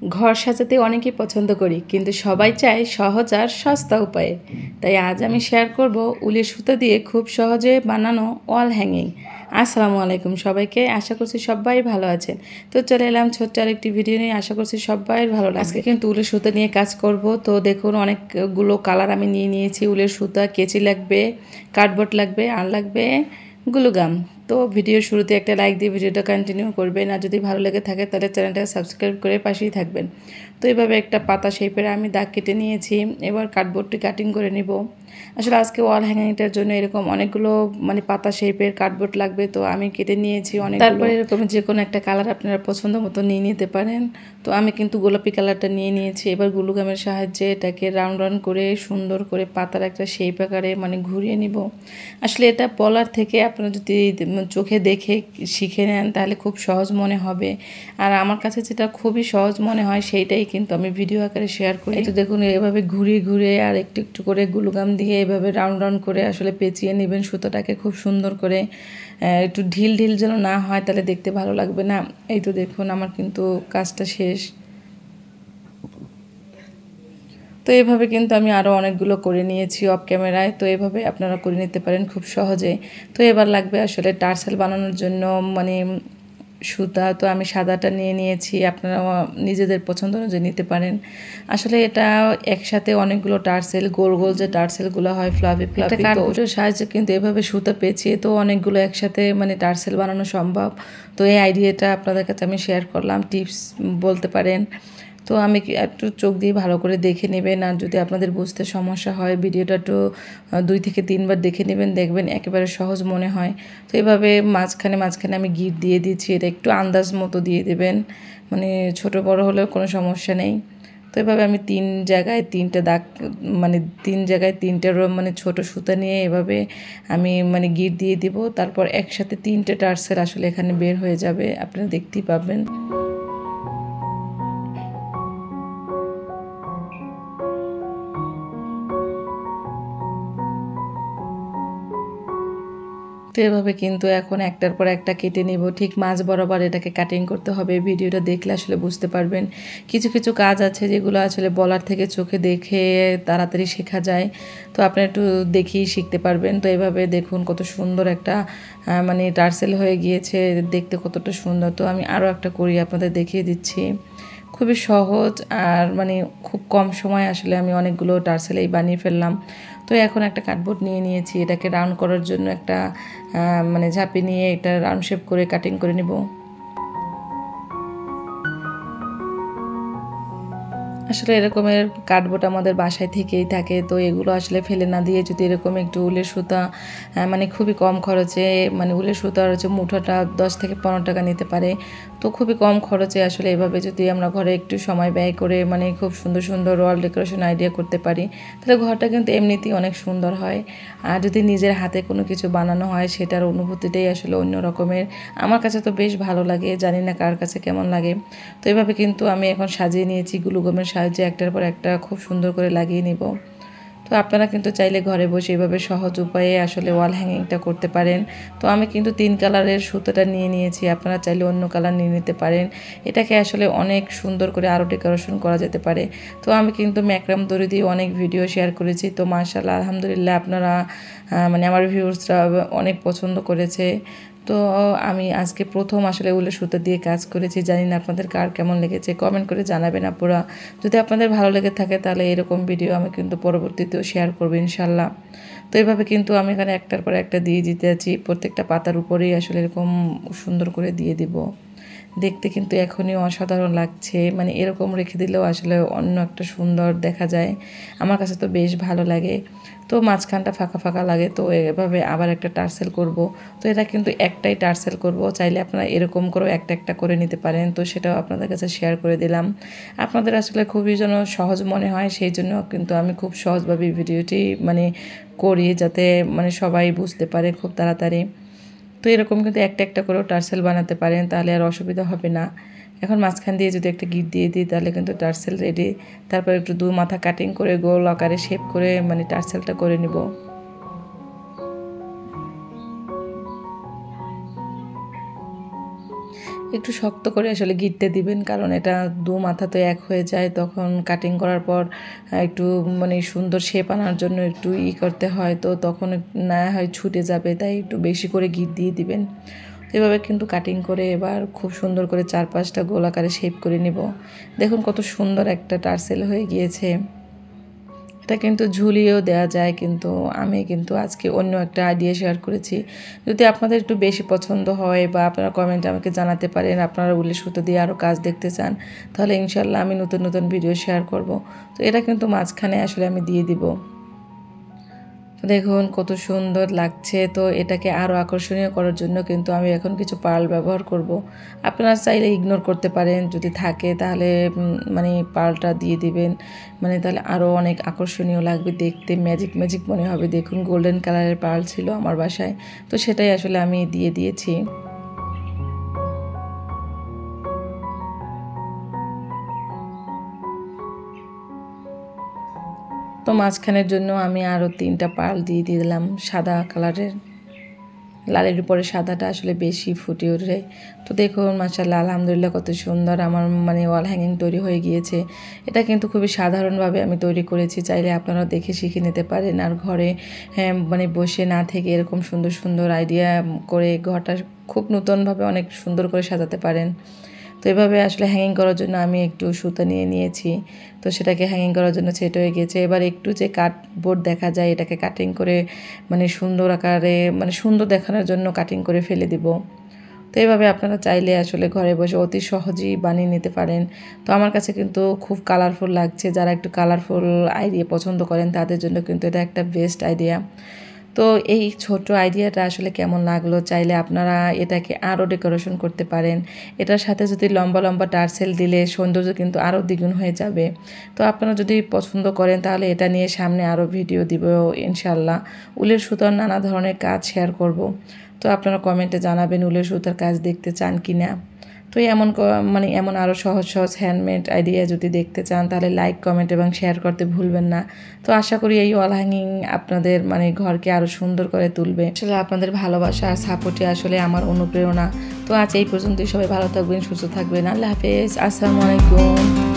ঘর সাজাতে অনেকেই পছন্দ করি, কিন্তু সবাই চায় সহজ আর সস্তা উপায়ে। তাই আজ আমি শেয়ার করব উলের সুতা দিয়ে খুব সহজে বানানো ওয়াল হ্যাঙ্গিং। আসসালামু আলাইকুম সবাইকে, আশা করছি সবাই ভালো আছেন। তো চলে এলাম ছোট্ট আরেকটি ভিডিও নিয়ে, আশা করছি সবাই ভালো লাগবে। আজকে কিন্তু উলের সুতা নিয়ে কাজ করব। তো দেখুন অনেকগুলো কালার আমি নিয়েছি। উলের সুতা, কেচি লাগবে, কার্ডবোর্ড লাগবে, আর লাগবে গ্লুগাম। তো ভিডিওর শুরুতে একটা লাইক দিয়ে ভিডিওটা কন্টিনিউ করবেন, আর যদি ভালো লেগে থাকে তাহলে চ্যানেলটাকে সাবস্ক্রাইব করে পাশেই থাকবেন। তো এইভাবে একটা পাতা শেপের আমি দাগ কেটে নিয়েছি। এবার কার্ডবোর্ডটি কাটিং করে নিব। আসলে আজকে ওয়াল হ্যাঙ্গিংটার জন্য এরকম অনেকগুলো পাতা শেপের কার্ডবোর্ড লাগবে, তো আমি কেটে নিয়েছি অনেক। তারপরে এরকম যে কোনো একটা কালার আপনারা পছন্দ মতো নিয়ে নিতে পারেন। তো আমি কিন্তু গোলাপি কালারটা নিয়ে নিয়েছি। এবার গ্লুগামের সাহায্যে এটাকে রাউন্ড রাউন্ড করে সুন্দর করে পাতার একটা শেপ আকারে ঘুরিয়ে নিব। আসলে এটা বলার থেকে আপনারা যদি চোখে দেখে শিখে নেন তাহলে খুব সহজ মনে হবে। আর আমার কাছে যেটা খুবই সহজ মনে হয় সেইটাই কিন্তু আমি ভিডিও আকারে শেয়ার করি। তো দেখুন এভাবে ঘুরিয়ে ঘুরে আর একটু একটু করে গ্লুগাম দিয়ে এভাবে রাউন্ড রাউন্ড করে আসলে পেঁচিয়ে নেবেন সুতোটাকে খুব সুন্দর করে। একটু ঢিল ঢিল যেন না হয়, তাহলে দেখতে ভালো লাগবে না। এই তো দেখুন আমার কিন্তু কাজটা শেষ। তো এভাবে কিন্তু আমি আরও অনেকগুলো করে নিয়েছি অফ ক্যামেরায়। তো এভাবে আপনারা করে নিতে পারেন খুব সহজে। তো এবার লাগবে আসলে টার্সেল বানানোর জন্য সুতা। তো আমি সাদাটা নিয়ে নিয়েছি, আপনারা নিজেদের পছন্দ অনুযায়ী নিতে পারেন। আসলে এটা একসাথে অনেকগুলো টার্সেল, গোল গোল যে টার্সেলগুলো হয় ফ্লাফি ফ্লাফি, তো ওটার সাহায্যে কিন্তু এভাবে সুতা পেঁচিয়ে তো অনেকগুলো একসাথে টার্সেল বানানো সম্ভব। তো এই আইডিয়াটা আপনাদের কাছে আমি শেয়ার করলাম, টিপস বলতে পারেন। তো আমি একটু চোখ দিয়ে ভালো করে দেখে নেবেন, আর যদি আপনাদের বুঝতে সমস্যা হয় ভিডিওটা একটু 2 থেকে 3 বার দেখে নেবেন, দেখবেন একেবারে সহজ মনে হয়। তো এভাবে মাঝখানে মাঝখানে আমি গিট দিয়ে দিচ্ছি, এটা একটু আন্দাজ মতো দিয়ে দেবেন, ছোট বড় হলেও কোনো সমস্যা নেই। তো এভাবে আমি 3 জায়গায় 3টে দাগ, 3 জায়গায় 3টেরও ছোট সুতা নিয়ে এভাবে আমি গিট দিয়ে দিব। তারপর একসাথে 3টে টার্সেল আসলে এখানে বের হয়ে যাবে, আপনারা দেখতেই পাবেন। তো এভাবে কিন্তু এখন একটার পর একটা কেটে নিব, ঠিক মাঝ বরাবর এটাকে কাটিং করতে হবে। ভিডিওটা দেখলে আসলে বুঝতে পারবেন। কিছু কিছু কাজ আছে যেগুলো আসলে বলার থেকে চোখে দেখে তাড়াতাড়ি শেখা যায়। তো আপনি একটু দেখেই শিখতে পারবেন। তো এভাবে দেখুন কত সুন্দর একটা টার্সেল হয়ে গিয়েছে, দেখতে কতটা সুন্দর। তো আমি আরও একটা করি, আপনাদের দেখিয়ে দিচ্ছি। খুবই সহজ আর খুব কম সময় আসলে আমি অনেকগুলো টার্সেলেই বানিয়ে ফেললাম। তো এখন একটা কার্ডবোর্ড নিয়ে নিয়েছি, এটাকে রাউন্ড করার জন্য একটা ঝাঁপি নিয়ে এটা রাউন্ড শেপ করে কাটিং করে নেব। আসলে এরকমের কার্ডবোর্ড আমাদের বাসায় থেকেই থাকে। তো এগুলো আসলে ফেলে না দিয়ে যদি এরকম একটু উলের সুতা খুবই কম খরচে, উলের সুতার হচ্ছে মুঠোটা 10 থেকে 15 টাকা নিতে পারে। তো খুবই কম খরচে আসলে এভাবে যদি আমরা ঘরে একটু সময় ব্যয় করে খুব সুন্দর সুন্দর ওয়াল ডেকোরেশন আইডিয়া করতে পারি, তাহলে ঘরটা কিন্তু এমনিতেই অনেক সুন্দর হয়। আর যদি নিজের হাতে কোনো কিছু বানানো হয় সেটার অনুভূতিটাই আসলে অন্য রকমের। আমার কাছে তো বেশ ভালো লাগে, জানি না কার কাছে কেমন লাগে। তো এভাবে কিন্তু আমি এখন সাজিয়ে নিয়েছি, গ্লুগামের সাহায্যে একটার পর একটা খুব সুন্দর করে লাগিয়ে নিব। তো আপনারা কিন্তু চাইলে ঘরে বসে এভাবে সহজ উপায়ে আসলে ওয়াল হ্যাঙ্গিংটা করতে পারেন। তো আমি কিন্তু 3 কালারের সুতোটা নিয়ে নিয়েছি, আপনারা চাইলে অন্য কালার নিয়ে নিতে পারেন। এটাকে আসলে অনেক সুন্দর করে আরও ডেকোরেশন করা যেতে পারে। তো আমি কিন্তু ম্যাক্রাম দড়ি দিয়ে অনেক ভিডিও শেয়ার করেছি। তো মাশাআল্লাহ আলহামদুলিল্লাহ আপনারা আমার ভিউয়ার্সরা অনেক পছন্দ করেছে। তো আমি আজকে প্রথম আসলে উলের সুতা দিয়ে কাজ করেছি, জানি না আপনাদের কার কেমন লেগেছে, কমেন্ট করে জানাবেন আপুরা। যদি আপনাদের ভালো লেগে থাকে তাহলে এরকম ভিডিও আমি কিন্তু পরবর্তীতেও শেয়ার করবো ইনশাল্লাহ। তো এইভাবে কিন্তু আমি এখানে একটার পর একটা দিয়ে দিতে আছি, প্রত্যেকটা পাতার উপরেই আসলে এরকম সুন্দর করে দিয়ে দিব। দেখতে কিন্তু এখনই অসাধারণ লাগছে, এরকম রেখে দিলেও আসলে অন্য একটা সুন্দর দেখা যায়। আমার কাছে তো বেশ ভালো লাগে। তো মাঝখানটা ফাঁকা ফাঁকা লাগে, তো এভাবে আবার একটা টার্সেল করব। তো এটা কিন্তু একটাই টার্সেল করব, চাইলে আপনারা এরকম করেও একটা একটা করে নিতে পারেন। তো সেটাও আপনাদের কাছে শেয়ার করে দিলাম। আপনাদের আসলে খুবই যেন সহজ মনে হয়, সেই জন্য কিন্তু আমি খুব সহজভাবে ভিডিওটি করি, যাতে সবাই বুঝতে পারে খুব তাড়াতাড়ি। তো এরকম কিন্তু একটা একটা করেও টার্সেল বানাতে পারেন, তাহলে আর অসুবিধা হবে না। এখন মাঝখান দিয়ে যদি একটা গিট দিয়ে দিই তাহলে কিন্তু টার্সেল রেডি। তারপর একটু 2 মাথা কাটিং করে গোল আকারে শেপ করে টার্সেলটা করে নিব। একটু শক্ত করে আসলে গিঁটতে দিবেন, কারণ এটা দু মাথা তো এক হয়ে যায়, তখন কাটিং করার পর একটু মানে সুন্দর শেপ আনার জন্য একটু করতে হয়, তো তখন না হয় ছুটে যাবে, তাই একটু বেশি করে গিঁট দিয়ে দিবেন। এভাবে কিন্তু কাটিং করে এবার খুব সুন্দর করে 4-5টা গোলাকারে শেপ করে নিব। দেখুন কত সুন্দর একটা টার্সেল হয়ে গিয়েছে। এটা কিন্তু ঝুলিয়েও দেওয়া যায়, কিন্তু আমি কিন্তু আজকে অন্য একটা আইডিয়া শেয়ার করেছি। যদি আপনাদের একটু বেশি পছন্দ হয় বা আপনারা কমেন্টে আমাকে জানাতে পারেন আপনারা উলের সুতো দিয়ে আরও কাজ দেখতে চান, তাহলে ইনশাল্লাহ আমি নতুন নতুন ভিডিও শেয়ার করব। তো এটা কিন্তু মাঝখানে আসলে আমি দিয়ে দিব। দেখুন কত সুন্দর লাগছে। তো এটাকে আরও আকর্ষণীয় করার জন্য কিন্তু আমি এখন কিছু পার্ল ব্যবহার করব। আপনারা চাইলে ইগনোর করতে পারেন, যদি থাকে তাহলে মানে পার্লটা দিয়ে দিবেন, মানে তাহলে আরও অনেক আকর্ষণীয় লাগবে দেখতে, ম্যাজিক ম্যাজিক মনে হবে। দেখুন গোল্ডেন কালারের পার্ল ছিল আমার বাসায়, তো সেটাই আসলে আমি দিয়ে দিয়েছি। তো মাঝখানের জন্য আমি আরও 3টা পার্ল দিয়ে দিলাম সাদা কালারের। লালের উপরে সাদাটা আসলে বেশি ফুটে ওঠে। তো দেখুন মাশাআল্লাহ আলহামদুলিল্লাহ কত সুন্দর আমার মানে ওয়াল হ্যাঙ্গিং তৈরি হয়ে গিয়েছে। এটা কিন্তু খুবই সাধারণভাবে আমি তৈরি করেছি, চাইলে আপনারাও দেখে শিখে নিতে পারেন। আর ঘরে মানে বসে না থেকে এরকম সুন্দর সুন্দর আইডিয়া করে ঘরটা খুব নতুনভাবে অনেক সুন্দর করে সাজাতে পারেন। তো এভাবে আসলে হ্যাঙ্গিং করার জন্য আমি একটু সুতা নিয়ে নিয়েছি, তো সেটাকে হ্যাঙ্গিং করার জন্য সেট হয়ে গিয়েছে। এবার একটু যে কার্ডবোর্ড দেখা যায় এটাকে কাটিং করে মানে সুন্দর আকারে মানে সুন্দর দেখানোর জন্য কাটিং করে ফেলে দিব। তো এইভাবে আপনারা চাইলে আসলে ঘরে বসে অতি সহজেই বানিয়ে নিতে পারেন। তো আমার কাছে কিন্তু খুব কালারফুল লাগছে, যারা একটু কালারফুল আইডিয়া পছন্দ করেন তাদের জন্য কিন্তু এটা একটা বেস্ট আইডিয়া। তো এই ছোট আইডিয়াটা আসলে কেমন লাগলো, চাইলে আপনারা এটাকে আরও ডেকোরেশন করতে পারেন। এটার সাথে যদি লম্বা লম্বা টার্সেল দিলে সৌন্দর্য কিন্তু আরও দ্বিগুণ হয়ে যাবে। তো আপনারা যদি পছন্দ করেন তাহলে এটা নিয়ে সামনে আরও ভিডিও দিব ইনশাল্লাহ। উলের সুতার নানা ধরনের কাজ শেয়ার করব। তো আপনারা কমেন্টে জানাবেন উলের সুতার কাজ দেখতে চান কি না। তো এমন মানে এমন আরও সহজ সহজ হ্যান্ডমেড আইডিয়া যদি দেখতে চান তাহলে লাইক কমেন্ট এবং শেয়ার করতে ভুলবেন না। তো আশা করি এই ওয়াল হ্যাঙ্গিং আপনাদের মানে ঘরকে আরও সুন্দর করে তুলবে। আসলে আপনাদের ভালোবাসা আর সাপোর্টই আসলে আমার অনুপ্রেরণা। তো আজ এই পর্যন্তই, সবাই ভালো থাকবেন, সুস্থ থাকবেন। আল্লাহ হাফেজ, আসসালামু আলাইকুম।